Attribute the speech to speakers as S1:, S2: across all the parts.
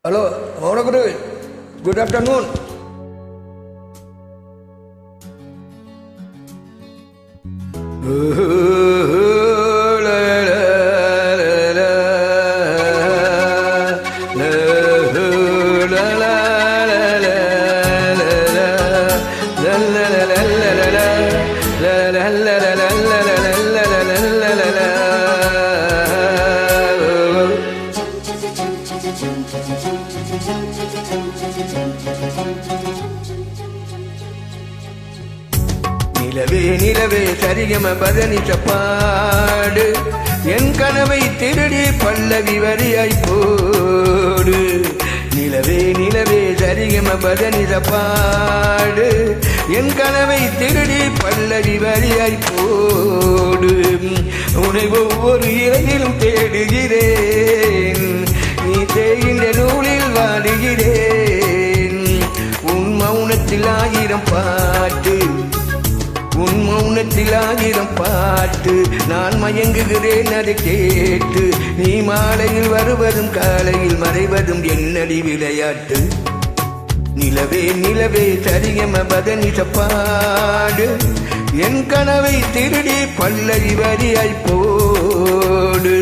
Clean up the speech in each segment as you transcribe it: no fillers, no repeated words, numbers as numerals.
S1: Hello, Honorable. Good afternoon. நிலவே நிலவே சரிகம பதனித்த பாடு என் கனவை திருடி பல்லவி வரியாய் போடு. நிலவே நிலவே சரிகம பதனித்த பாடு என் கனவை திருடி பல்லவி வரியாய் போடு. உன்னை ஒவ்வொரு இரவிலும் தேடுகிறேன், நீ தேகின்ற நூலில் வாடுகிறேன். உன் மௌனத்தில் ஆயிரம் பாட்டு, உன் மௌனத்தில் ஆயிரம் பாட்டு, நான் மயங்குகிறேன் அதை கேட்டு. நீ மாலையில் வருவதும் காலையில் மறைவதும் என்னடி விளையாட்டு. நிலவே நிலவே சரிகம பதனித்த பாடு என் கனவை திருடி பல்லவி வரியாய் போடு.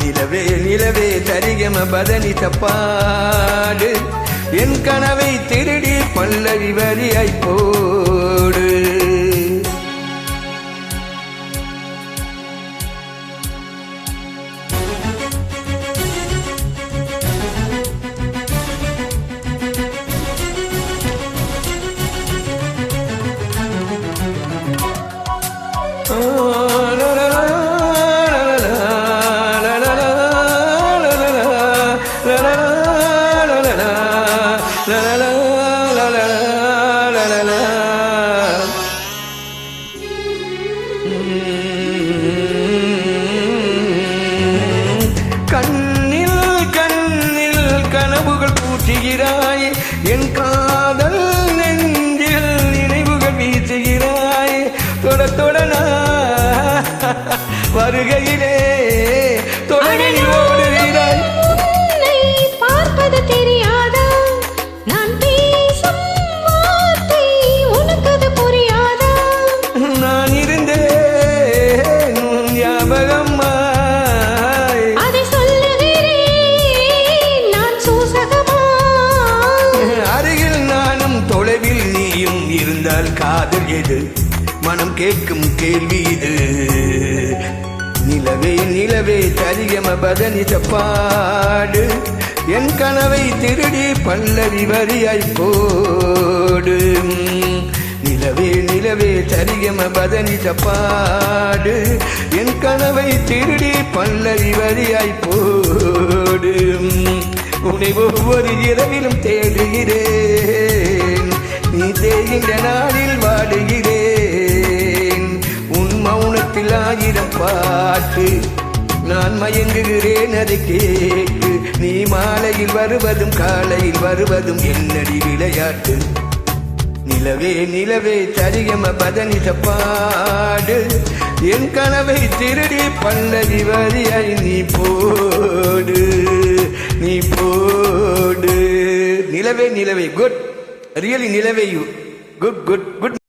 S1: நிலவே நிலவே சரிகம பதனித்த பாடு என் கனவை திருடி பல்லவி வரியாய் போடு. கண்ணில் கண்ணில் கனவுகள் பூச்சுகிறாய், என் காதல் நெஞ்சில் நினைவுகள் வீசுகிறாய். தொட தொடனா வருகையிலே தொடரில் ஓடுகிறாய். பார்ப்பது தெரியாதா, நான் பேசும் வார்த்தை உனக்கு புரியாதா. நான் இருந்தேன் ஞாபகம், அதை சொல்லுகிறேன் நான் சூசகமா. அருகில் நானும் தொலைவில் நீயும் இருந்தால் காதல் எது, மனம் கேட்கும் கேள்வி இது. நிலவே நிலவே சரிகம பதனித்த பாடு என் கனவை திருடி பல்லவி வரியாய் போடு. நிலவே நிலவே சரிகம பதனித்த பாடு என் கனவை திருடி பல்லவி வரியாய் போடு. உன்னை ஒவ்வொரு இரவிலும் தேடுகிறேன், நீ தேகின்ற நாளில் வாடுகிறேன். உன் மௌனத்தில் ஆயிரம் பாட்டு, நான் மயங்குகிறேன் அதை கேட்டு. நீ மாலையில் வருவதும் காலையில் வருவதும் என்னடி விளையாட்டு. நிலவே நிலவே சரிகம பதனித்த பாடு என் கனவை திருடி பல்லவி வரியாய் நீ போ. ஓடு. நிலவே நிலவே குட், ரியலி நிலவே யூ குட் குட் குட்.